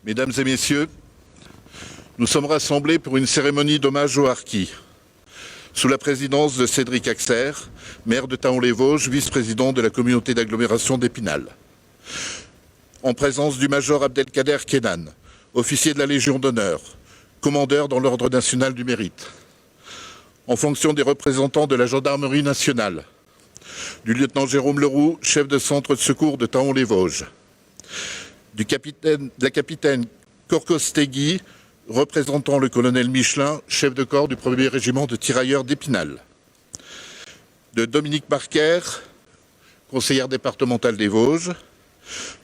Mesdames et messieurs, nous sommes rassemblés pour une cérémonie d'hommage aux harkis, sous la présidence de Cédric Axer, maire de Thaon-les-Vosges, vice-président de la communauté d'agglomération d'Épinal, en présence du major Abdelkader Kenan, officier de la Légion d'honneur, commandeur dans l'Ordre national du mérite, en fonction des représentants de la gendarmerie nationale, du lieutenant Jérôme Leroux, chef de centre de secours de Thaon-les-Vosges, de la capitaine Korkostegui, représentant le colonel Michelin, chef de corps du 1er régiment de tirailleurs d'Épinal, de Dominique Barker, conseillère départementale des Vosges,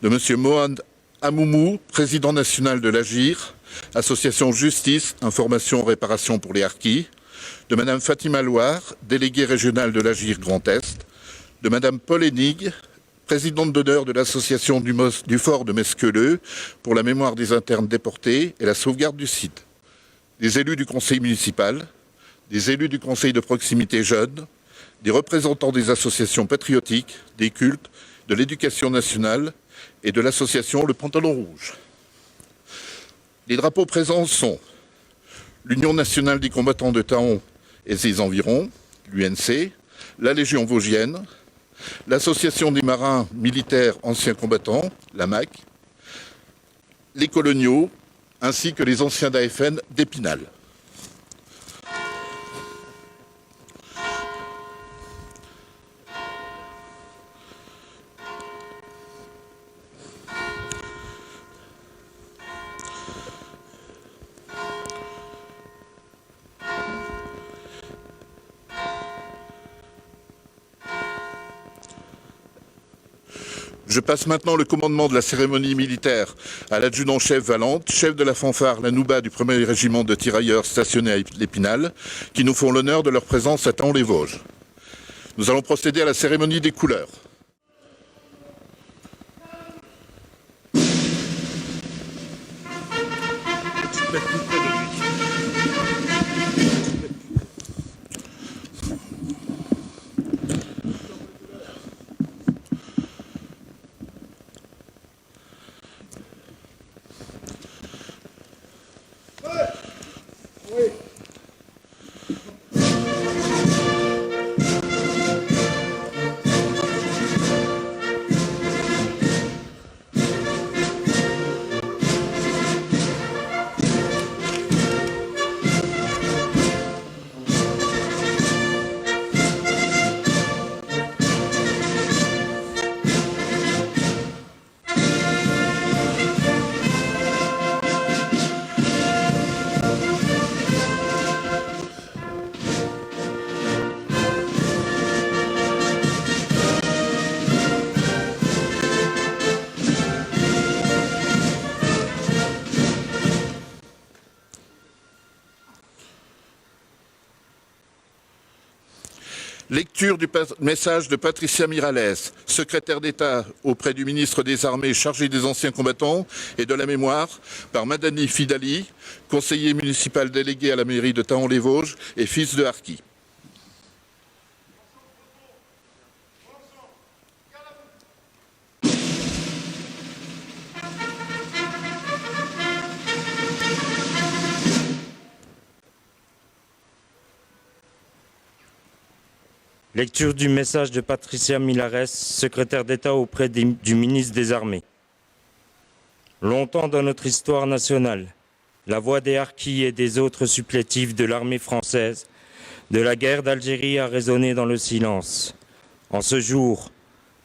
de M. Mohand Amoumou, président national de l'AGIR, association Justice, Information, Réparation pour les harkis, de Mme Fatima Loire, déléguée régionale de l'AGIR Grand Est, de Mme Paul Hennig, présidente d'honneur de l'association du fort de Mesqueleux pour la mémoire des internes déportés et la sauvegarde du site, des élus du conseil municipal, des élus du conseil de proximité jeunes, des représentants des associations patriotiques, des cultes, de l'éducation nationale et de l'association Le Pantalon Rouge. Les drapeaux présents sont l'Union nationale des combattants de Thaon et ses environs, l'UNC, la Légion vosgienne, l'Association des marins militaires anciens combattants, la MAC, les coloniaux, ainsi que les anciens d'AFN d'Épinal. Je passe maintenant le commandement de la cérémonie militaire à l'adjudant-chef Valente, chef de la fanfare La Nouba du 1er régiment de tirailleurs stationné à l'Épinal, qui nous font l'honneur de leur présence à Thaon-les-Vosges. Nous allons procéder à la cérémonie des couleurs. Lecture du message de Patricia Miralles, secrétaire d'État auprès du ministre des Armées chargé des anciens combattants et de la mémoire, par Madani Fidali, conseiller municipal délégué à la mairie de Thaon-les-Vosges et fils de harki. Lecture du message de Patricia Milares, secrétaire d'État auprès du ministre des Armées. Longtemps dans notre histoire nationale, la voix des harkis et des autres supplétifs de l'armée française de la guerre d'Algérie a résonné dans le silence. En ce jour,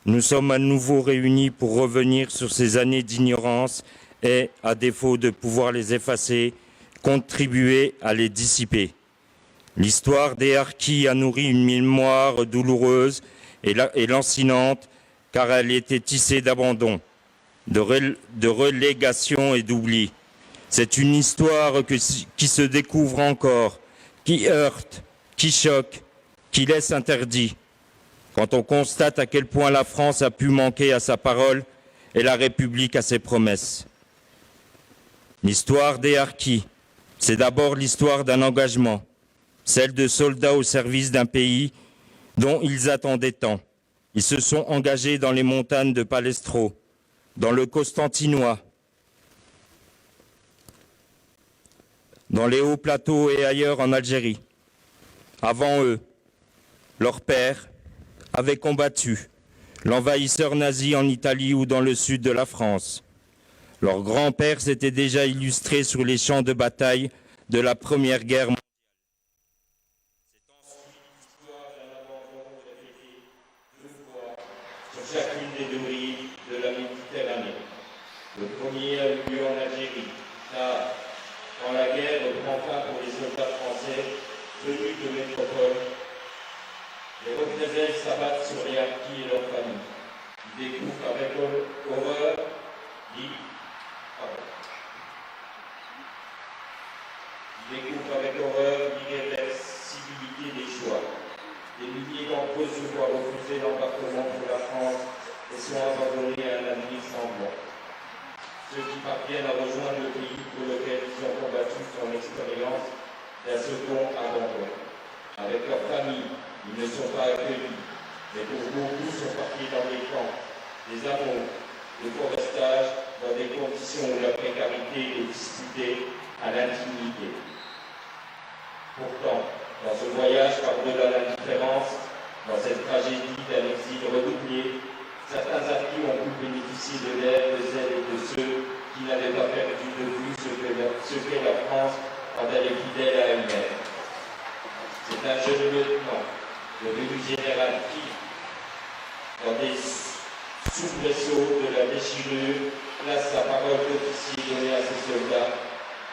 nous sommes à nouveau réunis pour revenir sur ces années d'ignorance et, à défaut de pouvoir les effacer, contribuer à les dissiper. L'histoire des harkis a nourri une mémoire douloureuse et lancinante, car elle était tissée d'abandon, de relégation et d'oubli. C'est une histoire qui se découvre encore, qui heurte, qui choque, qui laisse interdit. Quand on constate à quel point la France a pu manquer à sa parole et la République à ses promesses. L'histoire des harkis, c'est d'abord l'histoire d'un engagement, celle de soldats au service d'un pays dont ils attendaient tant. Ils se sont engagés dans les montagnes de Palestro, dans le Constantinois, dans les hauts plateaux et ailleurs en Algérie. Avant eux, leurs pères avaient combattu l'envahisseur nazi en Italie ou dans le sud de la France. Leurs grands-pères s'étaient déjà illustrés sur les champs de bataille de la Première Guerre mondiale. C'est ensuite l'histoire d'un abandon répété 2 fois sur chacune des 2 rives de la Méditerranée. Le premier a eu lieu en Algérie, car quand la guerre prend fin pour les soldats français venus de métropole, les représailles s'abattent sur les harkis et leurs familles. Ils découvrent avec horreur l'irréversibilité des choix. Des milliers d'entre eux se voient refuser l'embarquement pour la France et sont abandonnés à un avenir sanglant. Ceux qui parviennent à rejoindre le pays pour lequel ils ont combattu son expérience d'un second abandon. Avec leur famille, ils ne sont pas accueillis, mais pour beaucoup sont partis dans des camps, des hameaux, le forestage, dans des conditions où la précarité est disputée à l'intimité. Pourtant, dans ce voyage par-delà l'indifférence, dans cette tragédie d'un exil redoublé, certains harkis ont pu bénéficier de l'aide, des aides et de ceux qui n'avaient pas perdu de vue ce qu'est la France quand elle est fidèle à elle-même. C'est un jeune lieutenant, devenu général qui, dans des soubresauts de la déchirure, place sa parole d'officier donnée à ses soldats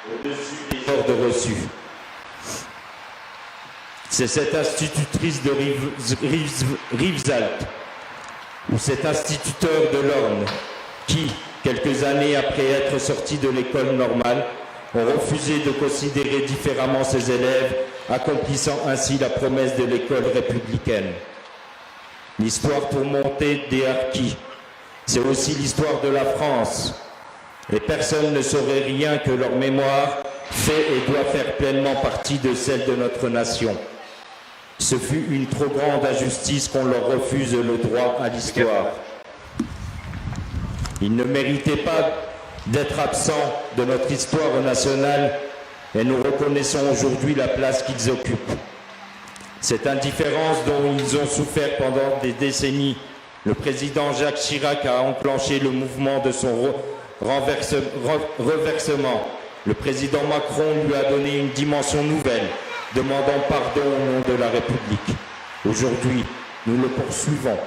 au-dessus des ordres reçus. C'est cette institutrice de Rivesaltes ou cet instituteur de l'Orne qui, quelques années après être sorti de l'école normale, ont refusé de considérer différemment ses élèves, accomplissant ainsi la promesse de l'école républicaine. L'histoire tourmentée des harkis, c'est aussi l'histoire de la France. Et personne ne saurait rien que leur mémoire fait et doit faire pleinement partie de celle de notre nation. Ce fut une trop grande injustice qu'on leur refuse le droit à l'histoire. Ils ne méritaient pas d'être absents de notre histoire nationale et nous reconnaissons aujourd'hui la place qu'ils occupent. Cette indifférence dont ils ont souffert pendant des décennies, le président Jacques Chirac a enclenché le mouvement de son reversement. Le président Macron lui a donné une dimension nouvelle, demandant pardon au nom de la République. Aujourd'hui, nous le poursuivons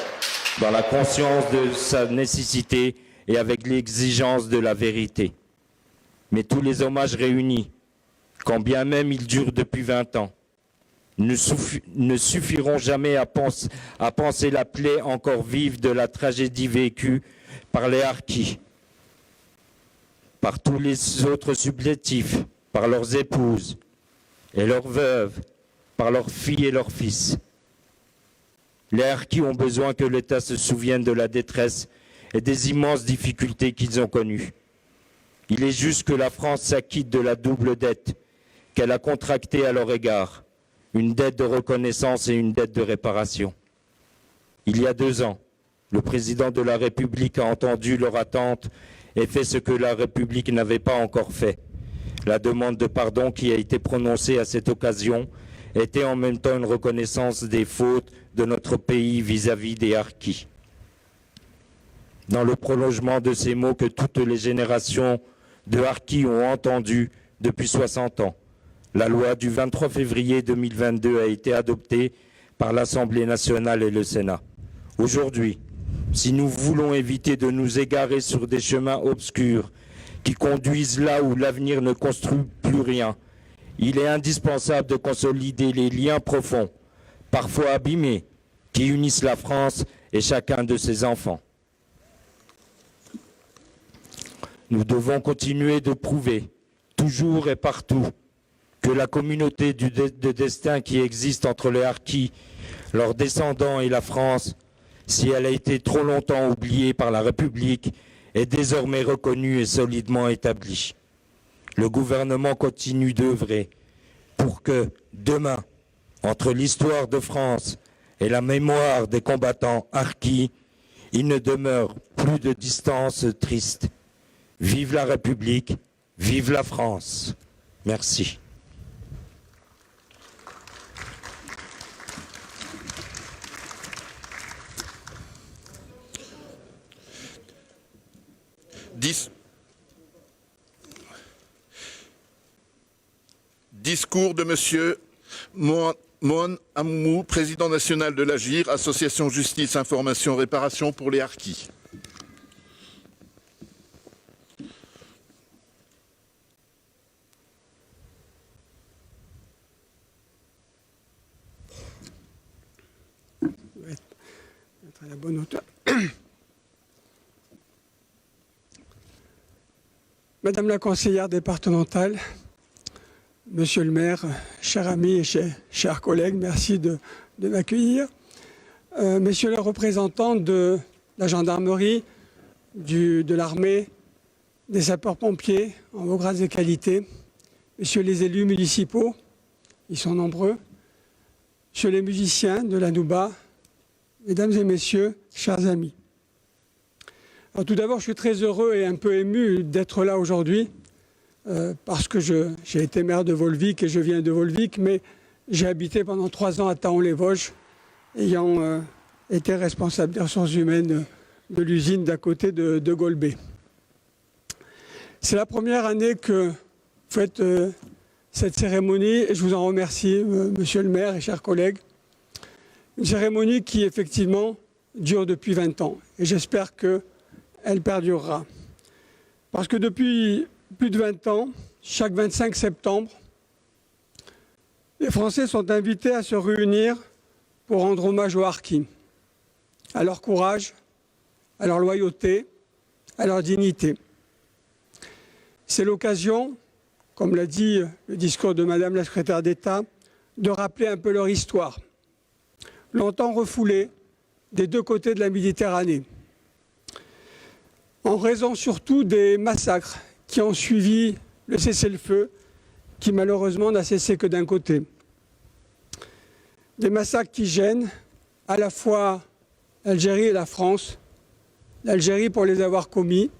dans la conscience de sa nécessité et avec l'exigence de la vérité. Mais tous les hommages réunis, quand bien même ils durent depuis 20 ans, ne suffiront jamais à panser la plaie encore vive de la tragédie vécue par les harkis, par tous les autres supplétifs, par leurs épouses et leurs veuves, par leurs filles et leurs fils. Les harkis ont besoin que l'État se souvienne de la détresse et des immenses difficultés qu'ils ont connues. Il est juste que la France s'acquitte de la double dette qu'elle a contractée à leur égard, une dette de reconnaissance et une dette de réparation. Il y a 2 ans, le président de la République a entendu leur attente et fait ce que la République n'avait pas encore fait. La demande de pardon qui a été prononcée à cette occasion était en même temps une reconnaissance des fautes de notre pays vis-à-vis des harkis. Dans le prolongement de ces mots que toutes les générations de harkis ont entendus depuis 60 ans, la loi du 23 février 2022 a été adoptée par l'Assemblée nationale et le Sénat. Aujourd'hui, si nous voulons éviter de nous égarer sur des chemins obscurs qui conduisent là où l'avenir ne construit plus rien, il est indispensable de consolider les liens profonds, parfois abîmés, qui unissent la France et chacun de ses enfants. Nous devons continuer de prouver, toujours et partout, que la communauté de destin qui existe entre les harkis, leurs descendants et la France, si elle a été trop longtemps oubliée par la République, est désormais reconnue et solidement établie. Le gouvernement continue d'œuvrer pour que, demain, entre l'histoire de France et la mémoire des combattants harkis, il ne demeure plus de distance triste. Vive la République, vive la France. Merci. Discours de Monsieur Mohan Amoumou, président national de l'AGIR, Association Justice, Information, Réparation pour les harkis. À la bonne hauteur. Madame la conseillère départementale, Monsieur le maire, chers amis et chers collègues, merci de m'accueillir. Messieurs les représentants de la gendarmerie, de l'armée, des sapeurs-pompiers en vos grades et qualités, messieurs les élus municipaux, ils sont nombreux, messieurs les musiciens de la Nouba, mesdames et messieurs, chers amis. Alors, tout d'abord, je suis très heureux et un peu ému d'être là aujourd'hui parce que j'ai été maire de Volvic et je viens de Volvic, mais j'ai habité pendant 3 ans à Thaon-les-Vosges, ayant été responsable des ressources humaines de l'usine d'à côté de Golbet. C'est la première année que vous faites cette cérémonie et je vous en remercie, monsieur le maire et chers collègues. Une cérémonie qui, effectivement, dure depuis 20 ans. Et j'espère qu'elle perdurera. Parce que depuis plus de 20 ans, chaque 25 septembre, les Français sont invités à se réunir pour rendre hommage aux harkis, à leur courage, à leur loyauté, à leur dignité. C'est l'occasion, comme l'a dit le discours de Madame la secrétaire d'État, de rappeler un peu leur histoire, longtemps refoulée des deux côtés de la Méditerranée, en raison surtout des massacres qui ont suivi le cessez-le-feu, qui malheureusement n'a cessé que d'un côté. Des massacres qui gênent à la fois l'Algérie et la France, l'Algérie pour les avoir commis,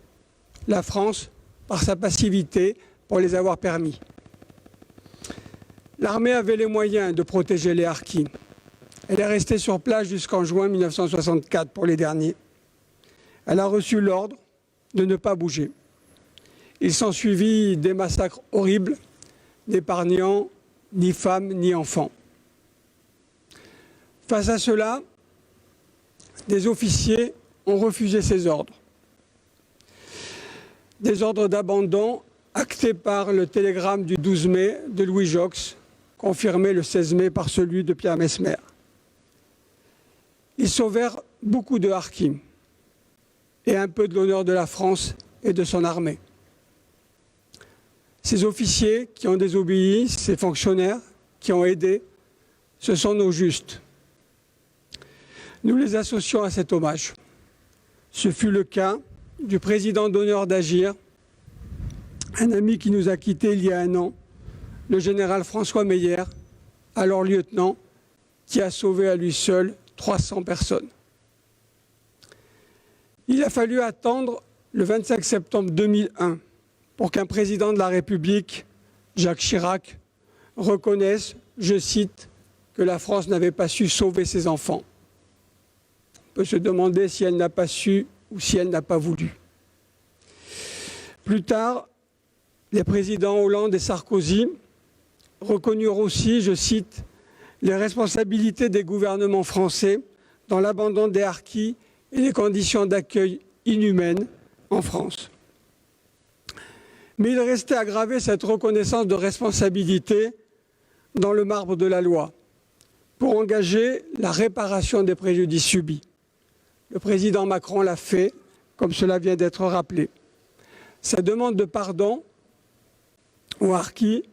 la France par sa passivité pour les avoir permis. L'armée avait les moyens de protéger les harkis. Elle est restée sur place jusqu'en juin 1964 pour les derniers. Elle a reçu l'ordre de ne pas bouger. Il s'ensuivit des massacres horribles, n'épargnant ni femmes ni enfants. Face à cela, des officiers ont refusé ces ordres. Des ordres d'abandon actés par le télégramme du 12 mai de Louis Jox, confirmé le 16 mai par celui de Pierre Messmer. Ils sauvèrent beaucoup de harkis et un peu de l'honneur de la France et de son armée. Ces officiers qui ont désobéi, ces fonctionnaires qui ont aidé, ce sont nos justes. Nous les associons à cet hommage. Ce fut le cas du président d'honneur d'Agir, un ami qui nous a quittés il y a 1 an, le général François Meyer, alors lieutenant, qui a sauvé à lui seul 300 personnes. Il a fallu attendre le 25 septembre 2001 pour qu'un président de la République, Jacques Chirac, reconnaisse, je cite, que la France n'avait pas su sauver ses enfants. On peut se demander si elle n'a pas su ou si elle n'a pas voulu. Plus tard, les présidents Hollande et Sarkozy reconnurent aussi, je cite, les responsabilités des gouvernements français dans l'abandon des harkis et les conditions d'accueil inhumaines en France. Mais il restait à graver cette reconnaissance de responsabilité dans le marbre de la loi pour engager la réparation des préjudices subis. Le président Macron l'a fait, comme cela vient d'être rappelé. Sa demande de pardon aux harkis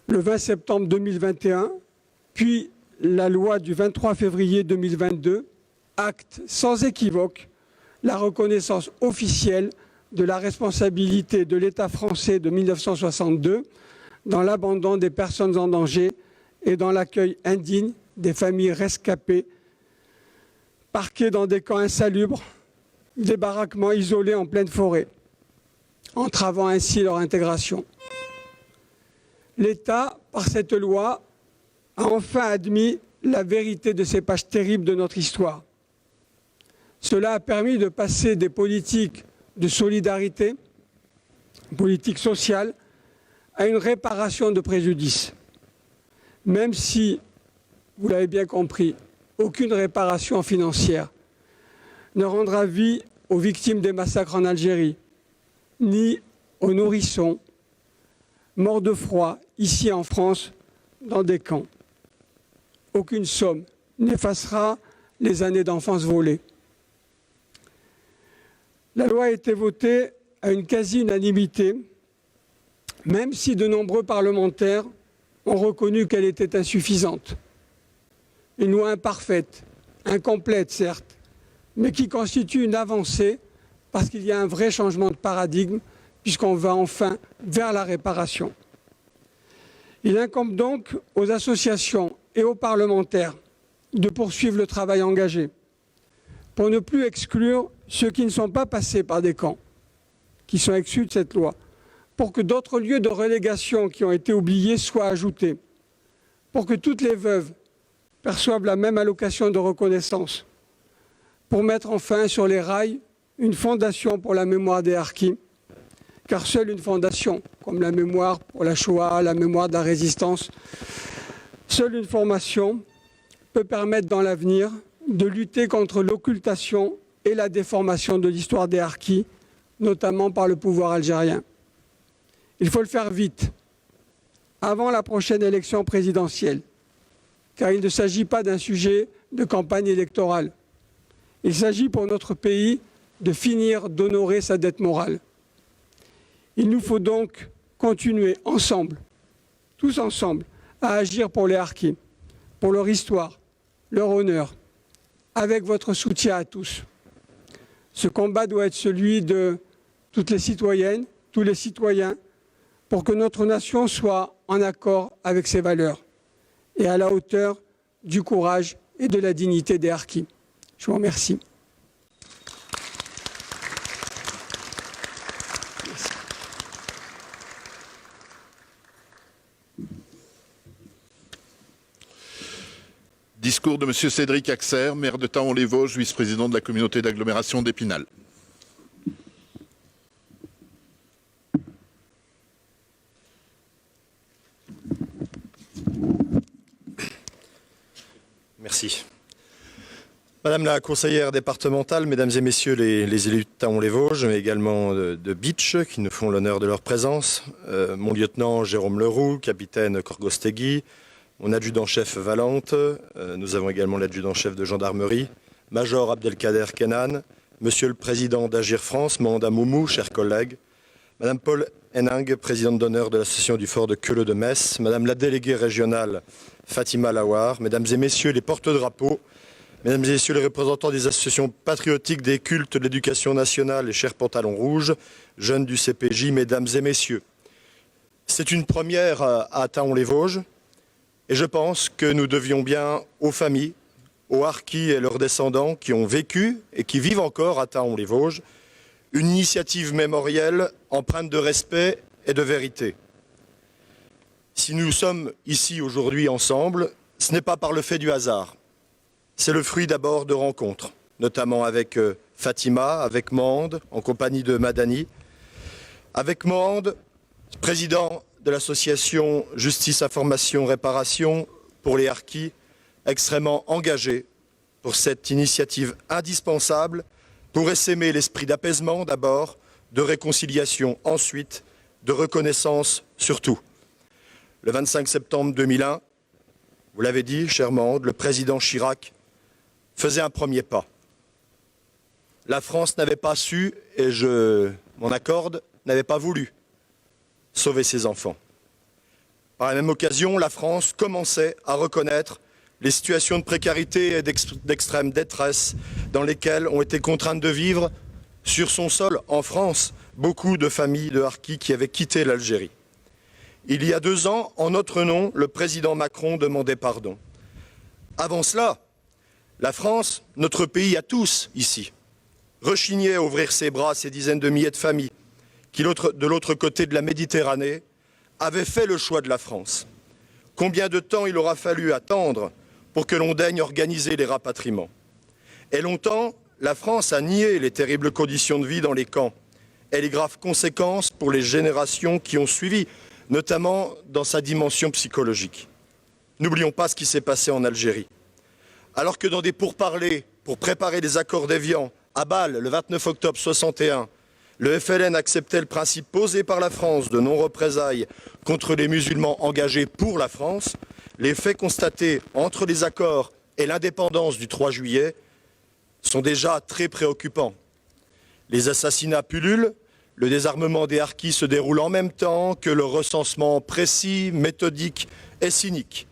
le 20 septembre 2021, puis la loi du 23 février 2022 acte sans équivoque la reconnaissance officielle de la responsabilité de l'État français de 1962 dans l'abandon des personnes en danger et dans l'accueil indigne des familles rescapées, parquées dans des camps insalubres, des baraquements isolés en pleine forêt, entravant ainsi leur intégration. L'État, par cette loi, a enfin admis la vérité de ces pages terribles de notre histoire. Cela a permis de passer des politiques de solidarité, politique sociale, à une réparation de préjudice. Même si, vous l'avez bien compris, aucune réparation financière ne rendra vie aux victimes des massacres en Algérie, ni aux nourrissons morts de froid ici en France dans des camps. Aucune somme n'effacera les années d'enfance volées. La loi a été votée à une quasi-unanimité, même si de nombreux parlementaires ont reconnu qu'elle était insuffisante. Une loi imparfaite, incomplète certes, mais qui constitue une avancée parce qu'il y a un vrai changement de paradigme puisqu'on va enfin vers la réparation. Il incombe donc aux associations et aux parlementaires de poursuivre le travail engagé pour ne plus exclure ceux qui ne sont pas passés par des camps, qui sont exclus de cette loi, pour que d'autres lieux de relégation qui ont été oubliés soient ajoutés, pour que toutes les veuves perçoivent la même allocation de reconnaissance, pour mettre enfin sur les rails une fondation pour la mémoire des harkis, car seule une fondation, comme la mémoire pour la Shoah, la mémoire de la résistance, seule une formation peut permettre dans l'avenir de lutter contre l'occultation et la déformation de l'histoire des harkis, notamment par le pouvoir algérien. Il faut le faire vite, avant la prochaine élection présidentielle, car il ne s'agit pas d'un sujet de campagne électorale. Il s'agit pour notre pays de finir d'honorer sa dette morale. Il nous faut donc continuer ensemble, tous ensemble, à agir pour les harkis, pour leur histoire, leur honneur, avec votre soutien à tous. Ce combat doit être celui de toutes les citoyennes, tous les citoyens, pour que notre nation soit en accord avec ses valeurs et à la hauteur du courage et de la dignité des harkis. Je vous remercie. Discours de M. Cédric Axer, maire de Thaon-les-Vosges, vice-président de la communauté d'agglomération d'Épinal. Merci. Madame la conseillère départementale, mesdames et messieurs les élus de Thaon-les-Vosges, mais également de Bitche, qui nous font l'honneur de leur présence, mon lieutenant Jérôme Leroux, capitaine Korgostegui, mon adjudant-chef Valente, nous avons également l'adjudant-chef de gendarmerie, Major Abdelkader Kenan, Monsieur le Président d'Agir France, Manda Moumou, chers collègues, Madame Paul Henning, présidente d'honneur de l'association du fort de Queuleux de Metz, Madame la déléguée régionale Fatima Lawar, Mesdames et Messieurs les porte-drapeaux, Mesdames et Messieurs les représentants des associations patriotiques des cultes de l'éducation nationale et chers pantalons rouges, jeunes du CPJ, Mesdames et Messieurs. C'est une première à Thaon-les-Vosges. Et je pense que nous devions bien aux familles, aux harkis et leurs descendants qui ont vécu et qui vivent encore à Thaon-les-Vosges, une initiative mémorielle empreinte de respect et de vérité. Si nous sommes ici aujourd'hui ensemble, ce n'est pas par le fait du hasard. C'est le fruit d'abord de rencontres, notamment avec Fatima, avec Mande, en compagnie de Madani, avec Mande, président de l'association Justice, Information, Réparation pour les harkis, extrêmement engagé pour cette initiative indispensable pour essaimer l'esprit d'apaisement d'abord, de réconciliation ensuite, de reconnaissance surtout. Le 25 septembre 2001, vous l'avez dit, cher Mande, le président Chirac faisait un premier pas. La France n'avait pas su, et je m'en accorde, n'avait pas voulu sauver ses enfants. Par la même occasion, la France commençait à reconnaître les situations de précarité et d'extrême détresse dans lesquelles ont été contraintes de vivre sur son sol, en France, beaucoup de familles de harkis qui avaient quitté l'Algérie. Il y a 2 ans, en notre nom, le président Macron demandait pardon. Avant cela, la France, notre pays à tous ici, rechignait à ouvrir ses bras à ces dizaines de milliers de familles qui, de l'autre côté de la Méditerranée, avaient fait le choix de la France. Combien de temps il aura fallu attendre pour que l'on daigne organiser les rapatriements? Et longtemps, la France a nié les terribles conditions de vie dans les camps, et les graves conséquences pour les générations qui ont suivi, notamment dans sa dimension psychologique. N'oublions pas ce qui s'est passé en Algérie. Alors que dans des pourparlers pour préparer les accords d'Évian à Bâle le 29 octobre 61, le FLN acceptait le principe posé par la France de non-représailles contre les musulmans engagés pour la France, les faits constatés entre les accords et l'indépendance du 3 juillet sont déjà très préoccupants. Les assassinats pullulent, le désarmement des harkis se déroule en même temps que le recensement précis, méthodique et cynique.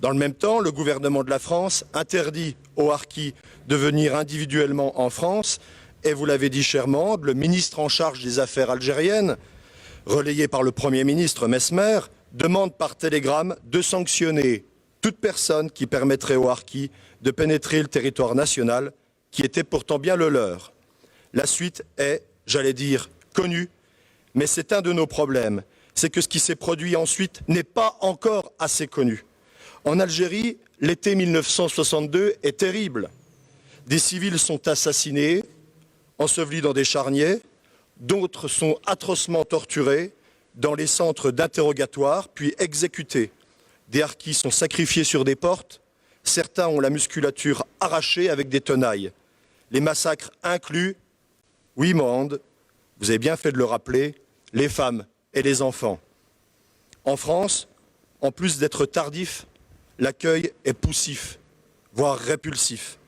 Dans le même temps, le gouvernement de la France interdit aux harkis de venir individuellement en France et vous l'avez dit chèrement, le ministre en charge des affaires algériennes, relayé par le Premier ministre Mesmer, demande par télégramme de sanctionner toute personne qui permettrait aux harkis de pénétrer le territoire national, qui était pourtant bien le leur. La suite est, j'allais dire, connue, mais c'est un de nos problèmes. C'est que ce qui s'est produit ensuite n'est pas encore assez connu. En Algérie, l'été 1962 est terrible. Des civils sont assassinés, ensevelis dans des charniers, d'autres sont atrocement torturés dans les centres d'interrogatoire, puis exécutés. Des harkis sont sacrifiés sur des portes, certains ont la musculature arrachée avec des tenailles. Les massacres incluent, oui Mohand, vous avez bien fait de le rappeler, les femmes et les enfants. En France, en plus d'être tardif, l'accueil est poussif, voire répulsif.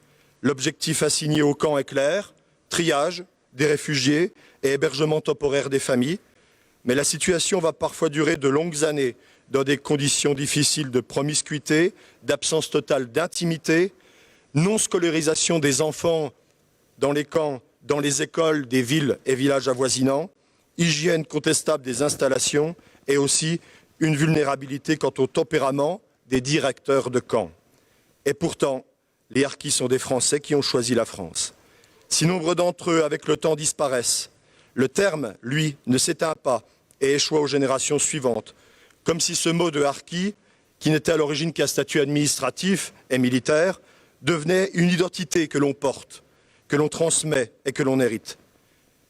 L'objectif assigné au camp est clair, triage des réfugiés et hébergement temporaire des familles, mais la situation va parfois durer de longues années dans des conditions difficiles de promiscuité, d'absence totale d'intimité, non-scolarisation des enfants dans les camps, dans les écoles des villes et villages avoisinants, hygiène contestable des installations et aussi une vulnérabilité quant au tempérament des directeurs de camps. Et pourtant, les harkis sont des Français qui ont choisi la France. Si nombre d'entre eux, avec le temps, disparaissent, le terme, lui, ne s'éteint pas et échoit aux générations suivantes, comme si ce mot de harki, qui n'était à l'origine qu'un statut administratif et militaire, devenait une identité que l'on porte, que l'on transmet et que l'on hérite.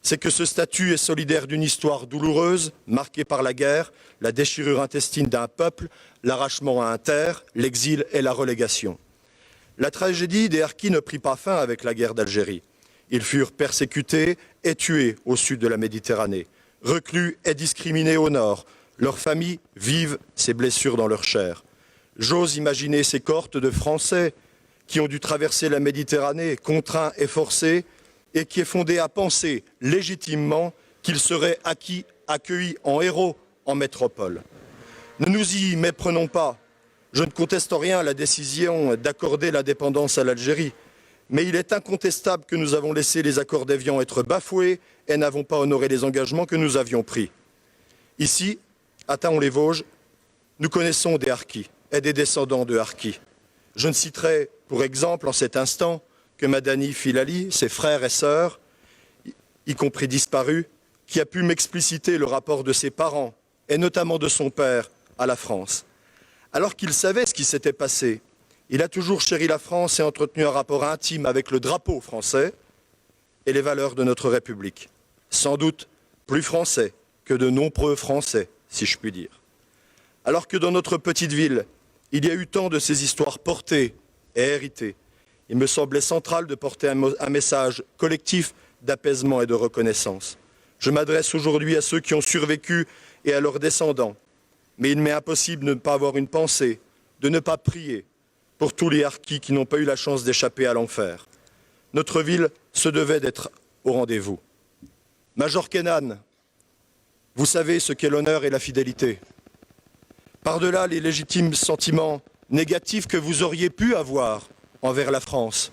C'est que ce statut est solidaire d'une histoire douloureuse, marquée par la guerre, la déchirure intestine d'un peuple, l'arrachement à un terre, l'exil et la relégation. La tragédie des harkis ne prit pas fin avec la guerre d'Algérie. Ils furent persécutés et tués au sud de la Méditerranée, reclus et discriminés au nord. Leurs familles vivent ces blessures dans leur chair. J'ose imaginer ces cohortes de Français qui ont dû traverser la Méditerranée, contraints et forcés, et qui est fondé à penser légitimement qu'ils seraient accueillis en héros en métropole. Ne nous y méprenons pas. Je ne conteste rien à la décision d'accorder l'indépendance à l'Algérie, mais il est incontestable que nous avons laissé les accords d'Évian être bafoués et n'avons pas honoré les engagements que nous avions pris. Ici, à Thaon-les-Vosges, nous connaissons des harkis et des descendants de harkis. Je ne citerai pour exemple en cet instant que Madani Filali, ses frères et sœurs, y compris disparus, qui a pu m'expliciter le rapport de ses parents, et notamment de son père, à la France. Alors qu'il savait ce qui s'était passé, il a toujours chéri la France et entretenu un rapport intime avec le drapeau français et les valeurs de notre République. Sans doute plus français que de nombreux Français, si je puis dire. Alors que dans notre petite ville, il y a eu tant de ces histoires portées et héritées, il me semblait central de porter un message collectif d'apaisement et de reconnaissance. Je m'adresse aujourd'hui à ceux qui ont survécu et à leurs descendants, mais il m'est impossible de ne pas avoir une pensée, de ne pas prier pour tous les harkis qui n'ont pas eu la chance d'échapper à l'enfer. Notre ville se devait d'être au rendez-vous. Major Kenan, vous savez ce qu'est l'honneur et la fidélité. Par-delà les légitimes sentiments négatifs que vous auriez pu avoir envers la France,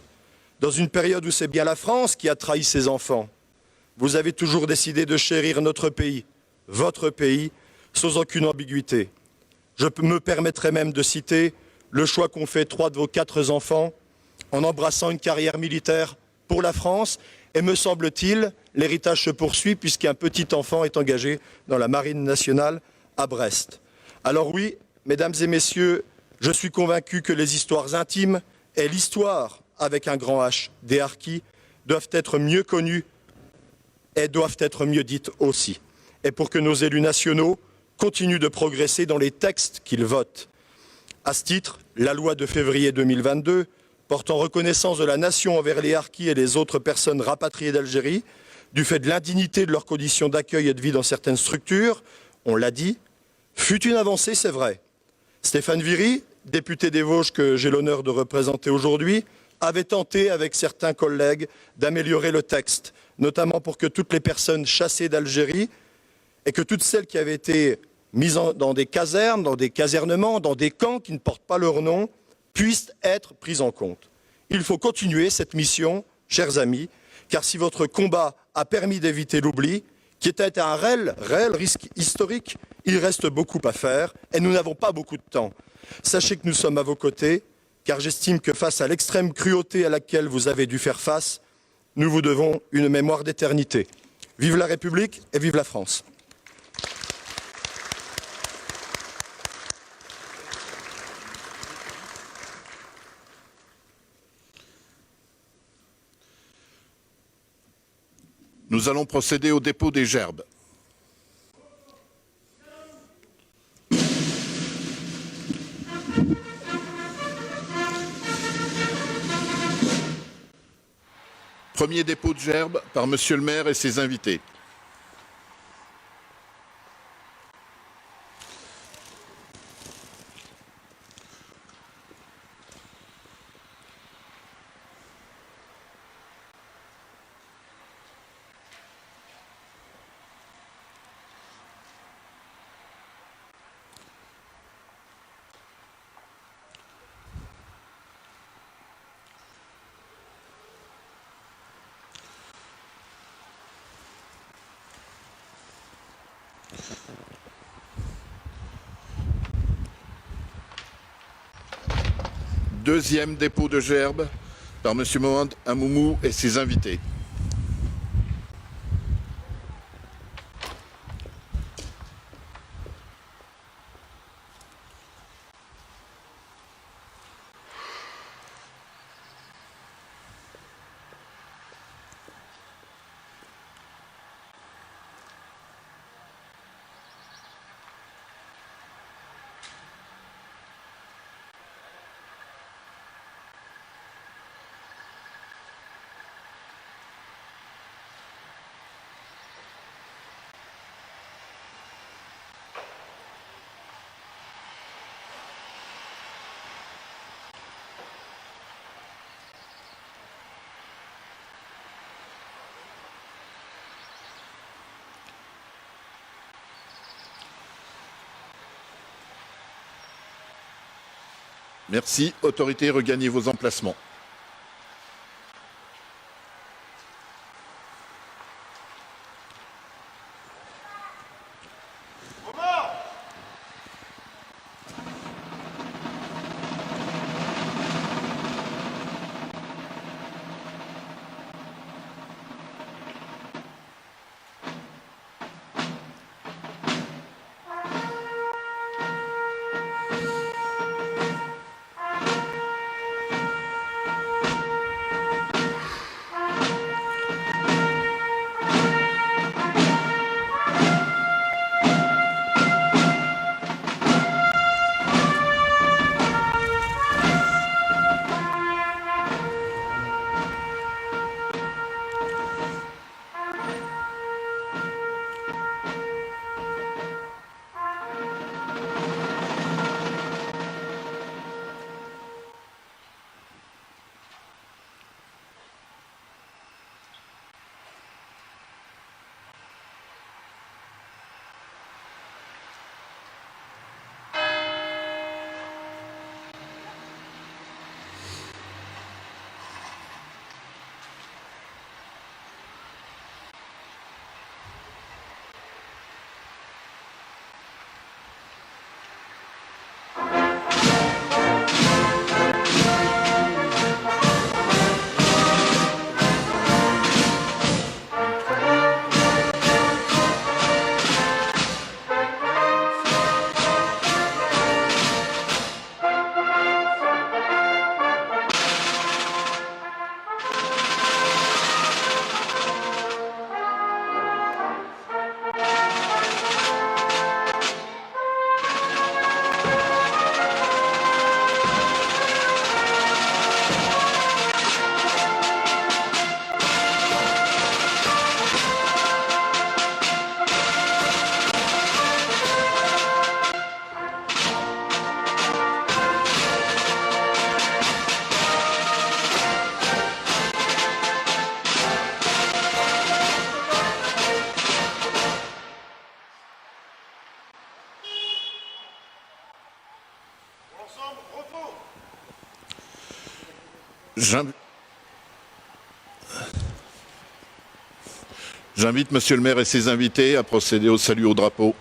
dans une période où c'est bien la France qui a trahi ses enfants, vous avez toujours décidé de chérir notre pays, votre pays, sans aucune ambiguïté. Je me permettrai même de citer le choix qu'ont fait 3 de vos 4 enfants en embrassant une carrière militaire pour la France. Et me semble-t-il, l'héritage se poursuit puisqu'un petit enfant est engagé dans la Marine nationale à Brest. Alors oui, mesdames et messieurs, je suis convaincu que les histoires intimes et l'histoire, avec un grand H, des harkis, doivent être mieux connues elles doivent être mieux dites aussi. Et pour que nos élus nationaux continuent de progresser dans les textes qu'ils votent. À ce titre, la loi de février 2022 portant reconnaissance de la nation envers les harkis et les autres personnes rapatriées d'Algérie, du fait de l'indignité de leurs conditions d'accueil et de vie dans certaines structures, on l'a dit, fut une avancée, c'est vrai. Stéphane Viry, député des Vosges que j'ai l'honneur de représenter aujourd'hui, avait tenté avec certains collègues d'améliorer le texte, notamment pour que toutes les personnes chassées d'Algérie et que toutes celles qui avaient été mises dans des casernes, dans des casernements, dans des camps qui ne portent pas leur nom, puissent être prises en compte. Il faut continuer cette mission, chers amis, car si votre combat a permis d'éviter l'oubli, qui était un réel risque historique, il reste beaucoup à faire et nous n'avons pas beaucoup de temps. Sachez que nous sommes à vos côtés, car j'estime que face à l'extrême cruauté à laquelle vous avez dû faire face, nous vous devons une mémoire d'éternité. Vive la République et vive la France. Nous allons procéder au dépôt des gerbes. Premier dépôt de gerbes par Monsieur le maire et ses invités. Deuxième dépôt de gerbes par M. Mohamed Amoumou et ses invités. Merci. Autorités, regagnez vos emplacements. J'invite Monsieur le maire et ses invités à procéder au salut au drapeau.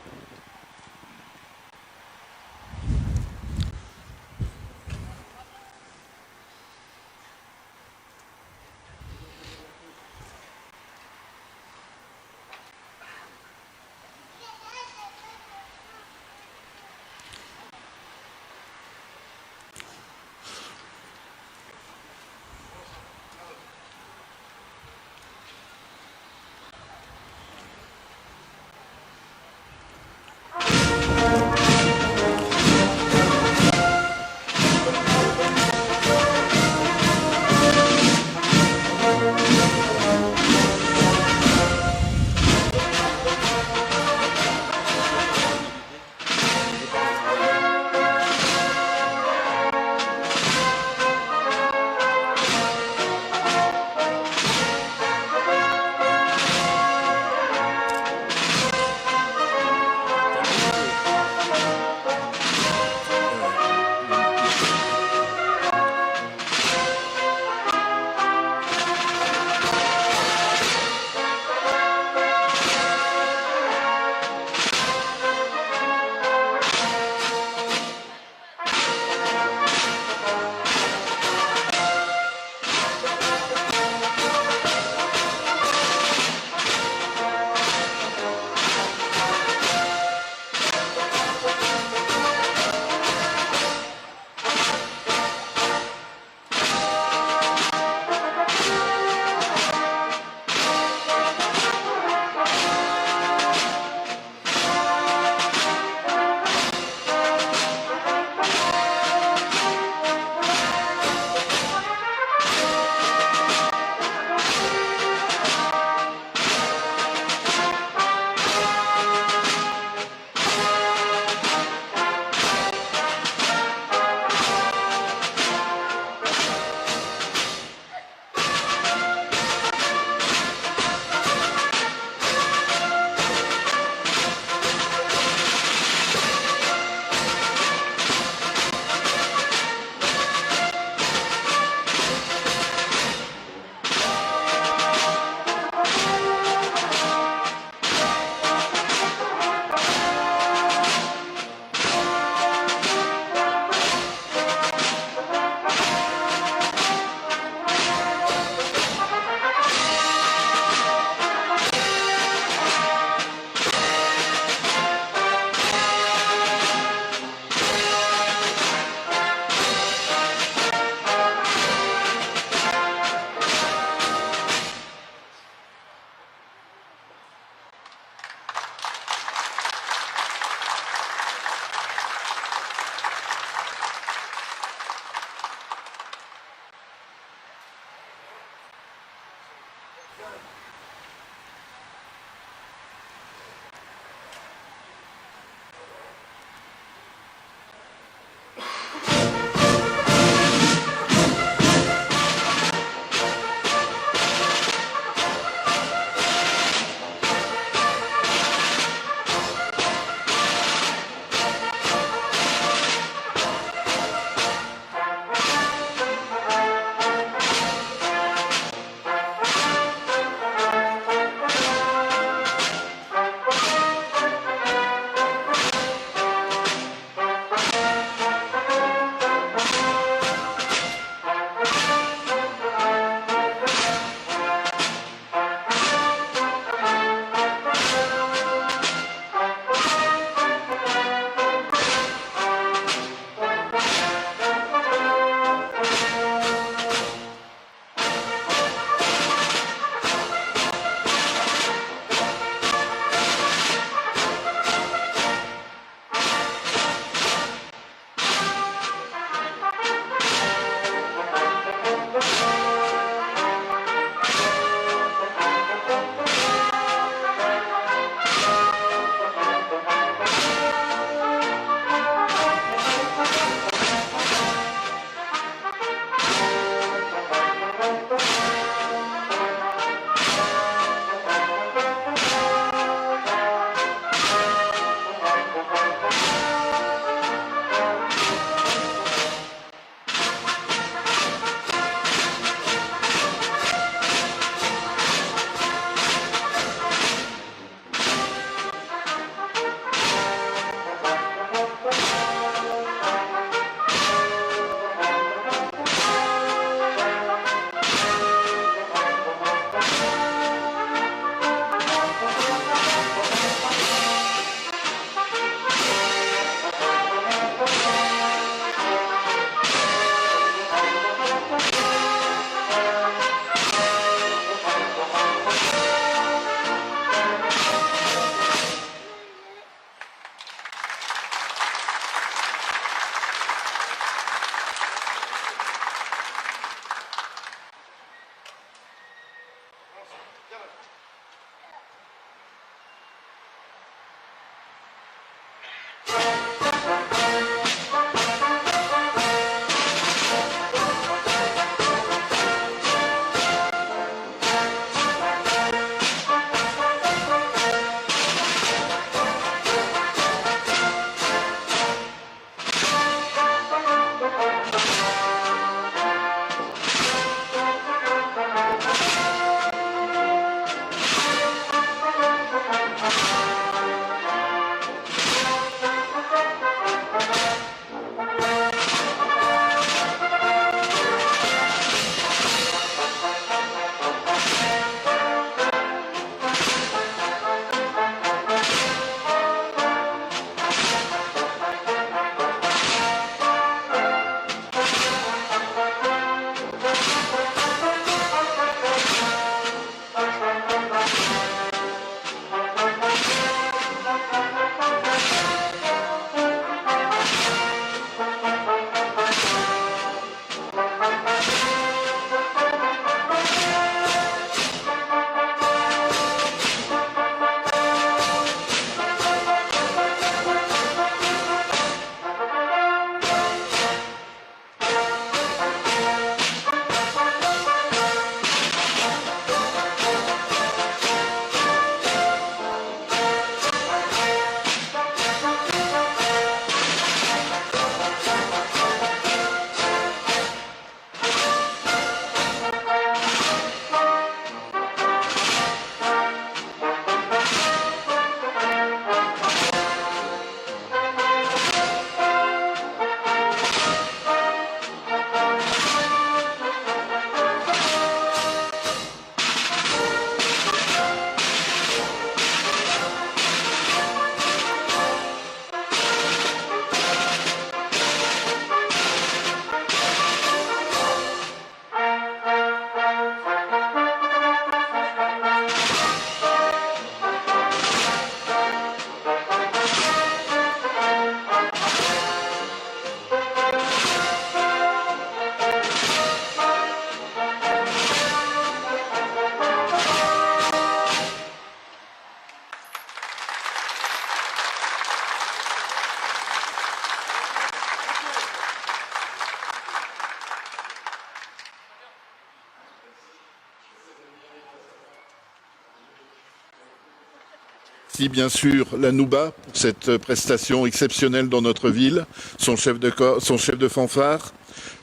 remercie bien sûr la Nouba pour cette prestation exceptionnelle dans notre ville, son chef de fanfare,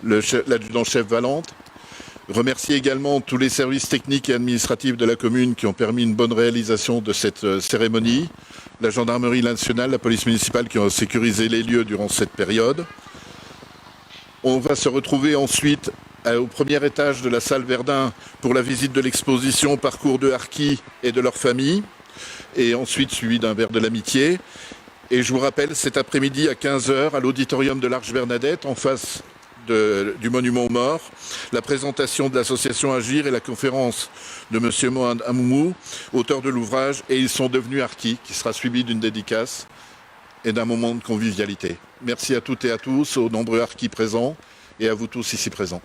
l'adjudant-chef Valente. Remercier également tous les services techniques et administratifs de la commune qui ont permis une bonne réalisation de cette cérémonie, la gendarmerie nationale, la police municipale qui ont sécurisé les lieux durant cette période. On va se retrouver ensuite au premier étage de la salle Verdun pour la visite de l'exposition Parcours de harkis et de leurs familles, et ensuite suivi d'un verre de l'amitié. Et je vous rappelle, cet après-midi à 15 h, à l'auditorium de l'Arche Bernadette, en face du monument aux morts, la présentation de l'association Agir et la conférence de M. Mohand Amoumou, auteur de l'ouvrage « Et ils sont devenus harkis », qui sera suivi d'une dédicace et d'un moment de convivialité. Merci à toutes et à tous, aux nombreux harkis présents et à vous tous ici présents.